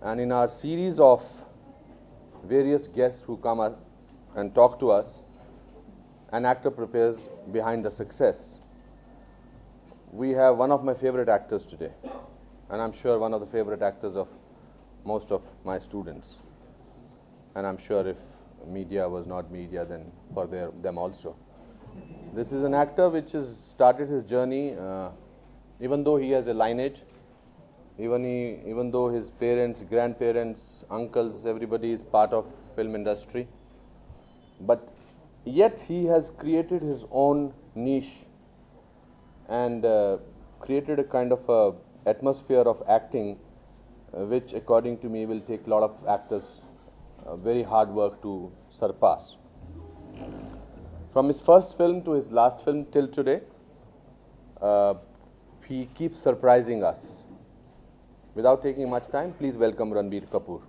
And in our series of various guests who come and talk to us, an actor prepares behind the success. We have one of my favorite actors today, and I'm sure one of the favorite actors of most of my students. And I'm sure if media was not media, then for them also. This is an actor which has started his journey, even though he has a lineage, even though his parents, grandparents, uncles, everybody is part of film industry, but yet he has created his own niche and created a kind of a atmosphere of acting which according to me will take a lot of actors very hard work to surpass. From his first film to his last film till today, he keeps surprising us. Without taking much time, please welcome Ranbeer Kapoor.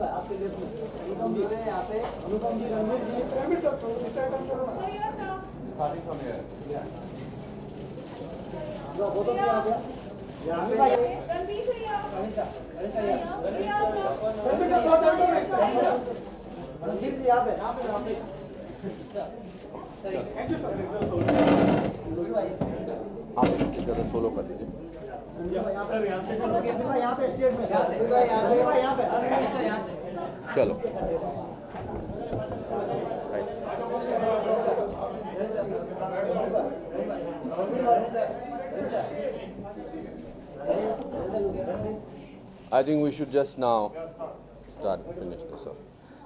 आपके लिए अनुपम जी है यहाँ पे Anupam ji Ranbir sir Starting from here. वो तो क्या आ गया यहाँ पे रणबीर सर यहाँ रणबीर जी यहाँ पे थैंक यू सर आप एक ज़्यादा सोलो कर दीजिए. यहाँ पे स्टेज में यहाँ पे चलो. I think we should just now finish this off.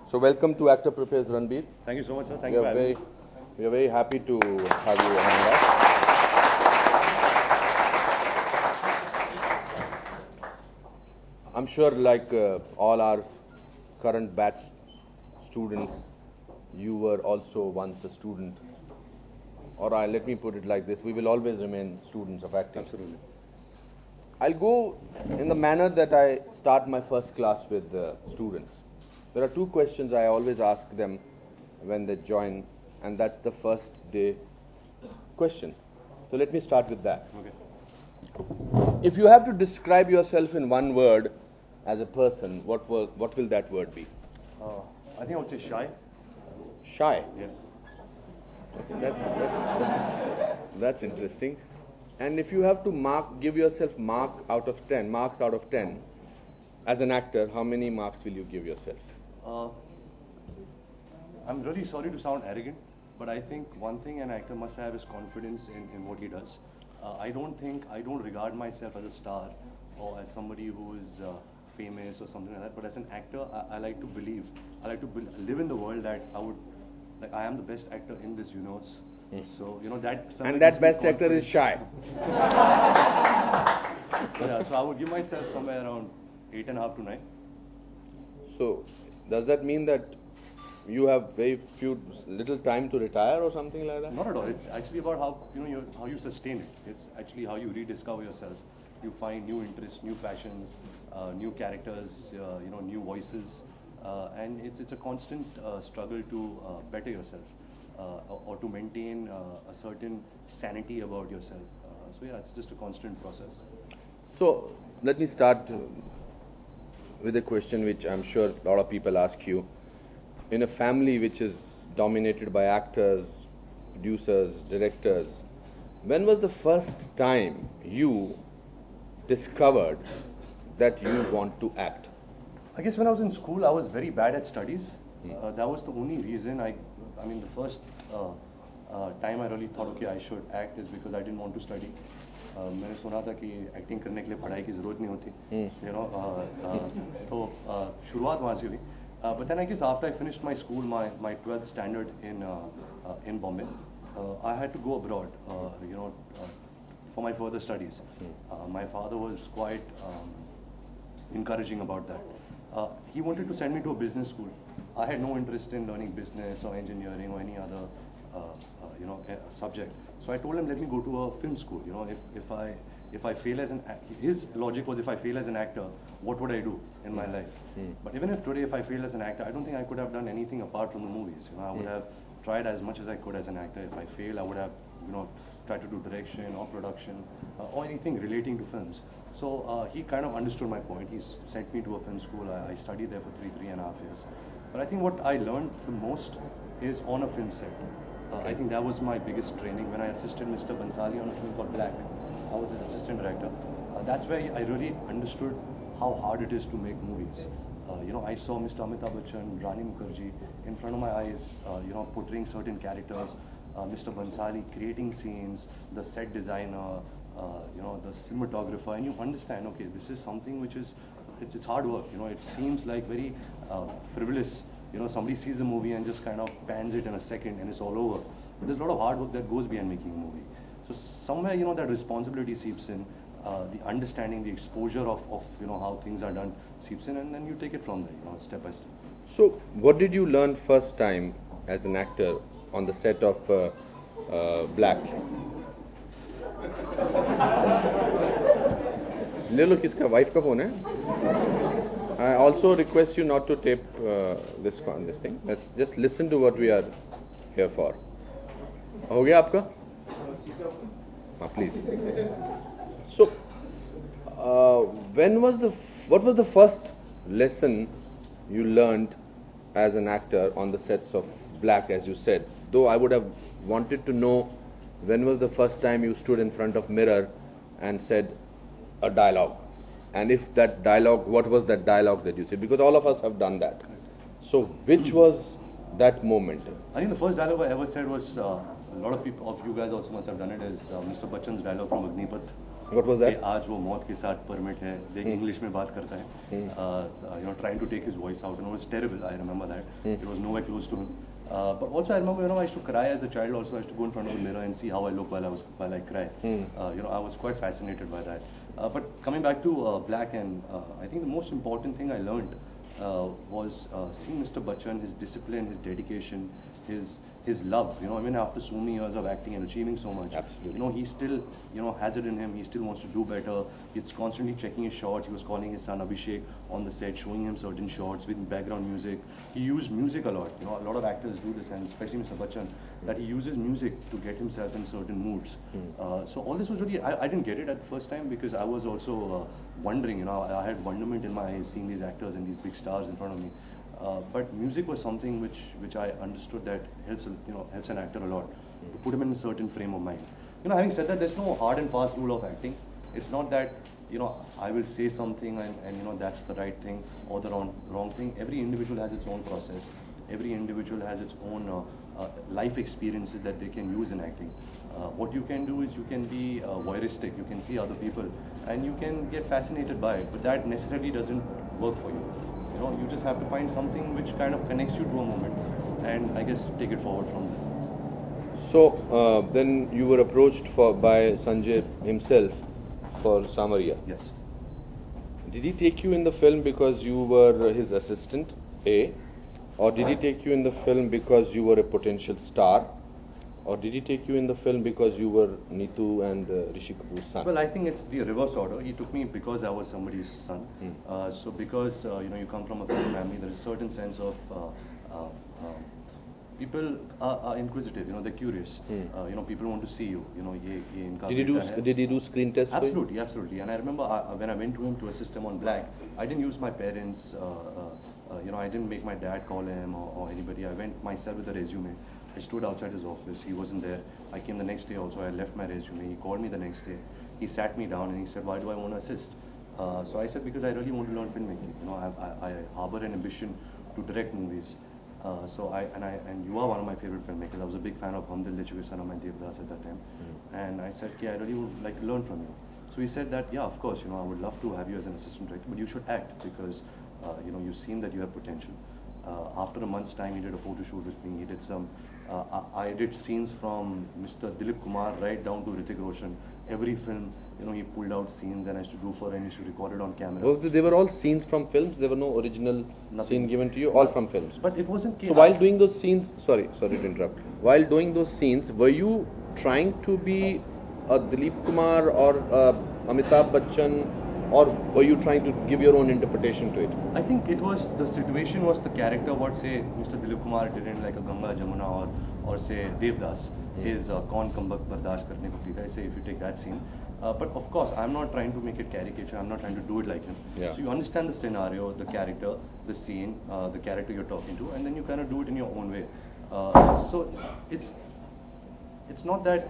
So welcome to Actor Prepares Ranbeer. Thank you so much, sir. Thank you for having me. We are very happy to have you among us. I'm sure like all our current batch students, you were also once a student. Or let me put it like this, we will always remain students of acting. Absolutely. I'll go in the manner that I start my first class with students. There are two questions I always ask them when they join, and that's the first day question. So let me start with that. Okay. If you have to describe yourself in one word as a person, what will that word be? I think I would say shy. Shy. Yeah. That's interesting. And if you have to give yourself marks out of 10, as an actor, how many marks will you give yourself? I'm really sorry to sound arrogant, but I think one thing an actor must have is confidence in what he does. I don't regard myself as a star or as somebody who is famous or something like that, but as an actor, I like to believe, live in the world that I am the best actor in this universe. So, that... And that best actor is shy. So I would give myself somewhere around 8.5 to 9. So, does that mean that you have little time to retire or something like that? Not at all. It's actually about how you sustain it. It's actually how you rediscover yourself. You find new interests, new passions, new characters, new voices, and it's a constant struggle to better yourself or to maintain a certain sanity about yourself. So yeah, it's just a constant process. So let me start with a question which I'm sure a lot of people ask you. In a family which is dominated by actors, producers, directors, when was the first time you discovered that you want to act? I guess when I was in school, I was very bad at studies. That was the only reason the first time I really thought, okay, I should act is because I didn't want to study. मैंने सुना था कि acting करने के लिए पढ़ाई की ज़रूरत नहीं होती, तो शुरुआत वहाँ से हुई. But then I guess after I finished my school, my 12th standard in Bombay, I had to go abroad, for my further studies. My father was quite encouraging about that. He wanted to send me to a business school. I had no interest in learning business or engineering or any other subject. So I told him, let me go to a film school. You know, if I fail as his logic was, if I fail as an actor, what would I do in my life? But even if today, if I failed as an actor, I don't think I could have done anything apart from the movies. You know, I would have tried as much as I could as an actor. If I failed, I would have, tried to do direction or production or anything relating to films. So he kind of understood my point. He sent me to a film school. I studied there for three and a half years. But I think what I learned the most is on a film set. I think that was my biggest training when I assisted Mr. Bansali on a film called Black. I was his assistant director. That's where I really understood how hard it is to make movies. I saw Mr. Amitabh Bachchan, Rani Mukherjee in front of my eyes, portraying certain characters, Mr. Bansali creating scenes, the set designer, the cinematographer, and you understand, okay, this is something which is, it's hard work. It seems like very frivolous. Somebody sees a movie and just kind of pans it in a second and it's all over. But there's a lot of hard work that goes behind making a movie. So somewhere, that responsibility seeps in, the understanding, the exposure of how things are done seeps in, and then you take it from there, step by step. So, what did you learn first time as an actor on the set of Black? ले लो किसका wife का phone है? I also request you not to tape this thing. Let's just listen to what we are here for. हो गया आपका? हाँ, please. So, what was the first lesson you learned as an actor on the sets of Black, as you said? Though I would have wanted to know when was the first time you stood in front of mirror and said a dialogue, and if that dialogue, what was that dialogue that you said? Because all of us have done that. So, which was that moment? I think the first dialogue I ever said was, a lot of people, of you guys also must have done it, is Mr. Bachchan's dialogue from Agnipath. What was that? आज वो मौत के साथ permit है, देख English में बात करता है, trying to take his voice out, and it was terrible. I remember that. It was nowhere close to him. But also I remember, I used to cry as a child. Also, I used to go in front of the mirror and see how I look while I cry. I was quite fascinated by that. But coming back to Black, and I think the most important thing I learned was seeing Mr. Bachchan, his discipline, his dedication, his love. Even after so many years of acting and achieving so much, absolutely, he still, has it in him. He still wants to do better. He's constantly checking his shots. He was calling his son Abhishek on the set, showing him certain shots with background music. He used music a lot. A lot of actors do this, and especially Mr. Bachchan, that he uses music to get himself in certain moods. So all this was really, I didn't get it at the first time, because I was also wondering, I had wonderment in my eyes seeing these actors and these big stars in front of me. But music was something which I understood that helps an actor a lot, to put him in a certain frame of mind. Having said that, there's no hard and fast rule of acting. It's not that I will say something and that's the right thing or the wrong thing. Every individual has its own process. Every individual has its own life experiences that they can use in acting. What you can do is you can be voyeuristic. You can see other people and you can get fascinated by it, but that necessarily doesn't work for you. You just have to find something which kind of connects you to a moment, and I guess take it forward from there. So then you were approached by Sanjay himself for Samaria. Yes. Did he take you in the film because you were his assistant, A? Or did he take you in the film because you were a potential star? Or did he take you in the film because you were Neetu and Rishi Kapoor's son? Well, I think it's the reverse order. He took me because I was somebody's son. So because you come from a film family, there is a certain sense of people are inquisitive. They're curious. People want to see you. Did he do screen tests? Absolutely, absolutely. And I remember when I went to him to assist him on Black, I didn't use my parents. I didn't make my dad call him or anybody. I went myself with a resume. I stood outside his office. He wasn't there. I came the next day also. I left my resume. He called me the next day. He sat me down and he said, "Why do I want to assist?" So I said, because I really want to learn filmmaking. I harbor an ambition to direct movies. And you are one of my favorite filmmakers. I was a big fan of Hum Dil De Chuke Sanam and Devdas at that time. And I said, I really would like to learn from you. So he said that, yeah, of course, I would love to have you as an assistant director, but you should act because, you seem that you have potential. After a month's time, he did a photo shoot with me. He did some I did scenes from Mr. Dilip Kumar right down to Hrithik Roshan. Every film, you know, he pulled out scenes and I used to do for him. He used to record it on camera. They were all scenes from films? There were no original scene given to you? All from films? But it wasn't. So while doing those scenes, sorry to interrupt. While doing those scenes, were you trying to be a Dilip Kumar or a Amitabh Bachchan, or were you trying to give your own interpretation to it? I think it was, the situation was the character what say Mr. Dilip Kumar did in like a Ganga Jamuna or say Devdas, his Kaun Kambak Bardash Karne Ko Pita, say if you take that scene. But of course, I'm not trying to make it caricature, I'm not trying to do it like him. Yeah. So you understand the scenario, the character, the scene, the character you're talking to, and then you kind of do it in your own way. So it's not that.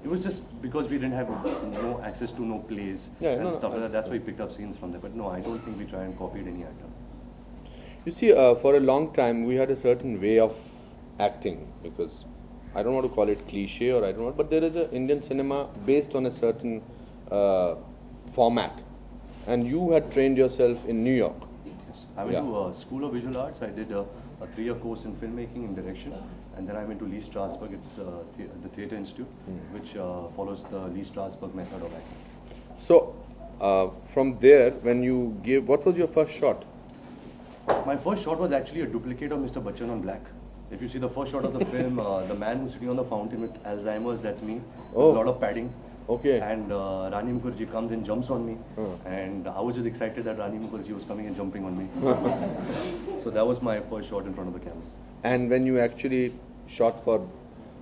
It was just because we didn't have no access to no plays and stuff like that. That's why we picked up scenes from there. But no, I don't think we try and copied any actor. You see, for a long time we had a certain way of acting, because I don't want to call it cliche or I don't know, but there is an Indian cinema based on a certain format, and you had trained yourself in New York. Yes. I went to a School of Visual Arts. I did a 3-year course in filmmaking and direction, and then I went to Lee Strasberg. It's the Theatre Institute, which follows the Lee Strasberg method of acting. So, from there, when you gave, what was your first shot? My first shot was actually a duplicate of Mr. Bachchan on black. If you see the first shot of the film, the man who's sitting on the fountain with Alzheimer's, that's me. Oh. A lot of padding. Okay. And Rani Mukherjee comes and jumps on me. And I was just excited that Rani Mukherjee was coming and jumping on me. So that was my first shot in front of the camera. And when you actually shot for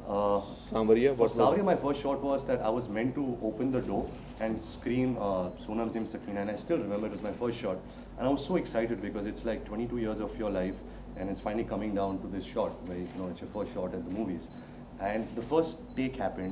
Savaria? For Savaria, my first shot was that I was meant to open the door and scream Sonam Zim Sakina, and I still remember it was my first shot. And I was so excited because it's like 22 years of your life and it's finally coming down to this shot where, you know, it's your first shot at the movies. And the first take happened.